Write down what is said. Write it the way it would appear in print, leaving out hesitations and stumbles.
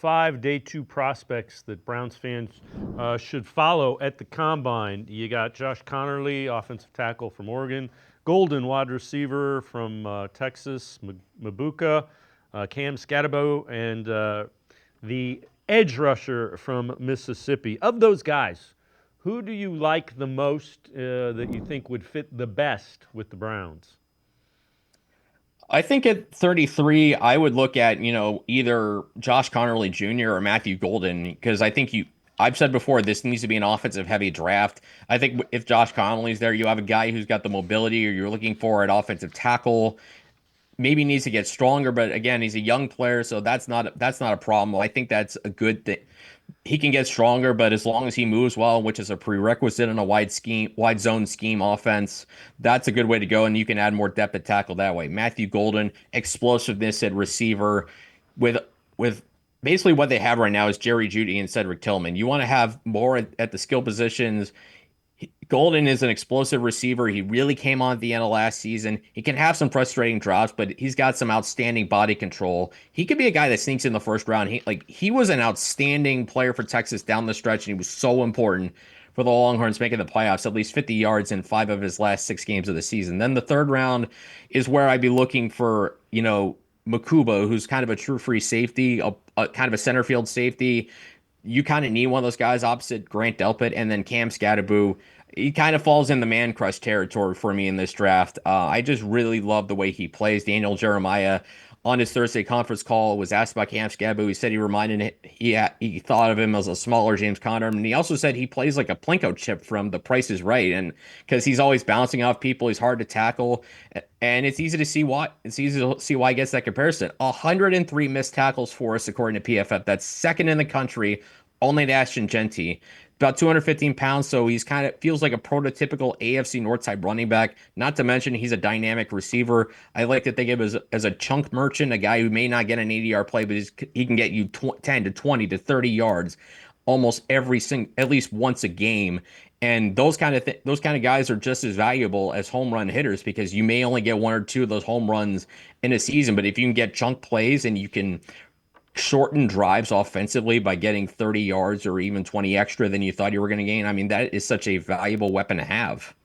5 day 2 prospects that Browns fans should follow at the combine. You got Josh Connerly, offensive tackle from Oregon, Golden, wide receiver from Texas, Mabuka, Cam Scatabo, and the edge rusher from Mississippi. Of those guys, who do you like the most that you think would fit the best with the Browns? I think at 33, I would look at, either Josh Connerly Jr. or Matthew Golden, because I've said before, this needs to be an offensive heavy draft. I think if Josh Connerly's there, you have a guy who's got the mobility, or you're looking for an offensive tackle, maybe needs to get stronger, but again, he's a young player, so that's not a problem. I think that's a good thing. He can get stronger, but as long as he moves well, which is a prerequisite in a wide zone scheme offense, that's a good way to go. And you can add more depth at tackle that way. Matthew Golden, explosiveness at receiver, with with basically what they have right now is Jerry Jeudy and Cedric Tillman. You want to have more at the skill positions. Golden is an explosive receiver. He really came on at the end of last season. He can have some frustrating drops, but he's got some outstanding body control. He could be a guy that sneaks in the first round. He was an outstanding player for Texas down the stretch, and he was so important for the Longhorns making the playoffs, at least 50 yards in 5 of his last 6 games of the season. Then the third round is where I'd be looking for, Makuba, who's kind of a true free safety, a kind of a center field safety. You kind of need one of those guys opposite Grant Delpit, and then Cam Scatterbo. He kind of falls in the man crush territory for me in this draft. I just really love the way he plays. Daniel Jeremiah on his Thursday conference call was asked about Cam Scatterbo. He said he thought of him as a smaller James Conner, and he also said he plays like a Plinko chip from The Price is Right, and because he's always bouncing off people, he's hard to tackle, and it's easy to see why. It's easy to see why he gets that comparison. 103 missed tackles for us according to PFF. That's second in the country, only to Ashton Genty. About 215 pounds, so he's kind of feels like a prototypical AFC North side running back. Not to mention he's a dynamic receiver. I like to think of him as a chunk merchant, a guy who may not get an 80-yard play, but he can get you 10 to 20 to 30 yards almost at least once a game. And those kind of guys are just as valuable as home run hitters because you may only get one or two of those home runs in a season, but if you can get chunk plays and you can shorten drives offensively by getting 30 yards or even 20 extra than you thought you were going to gain. I mean, that is such a valuable weapon to have.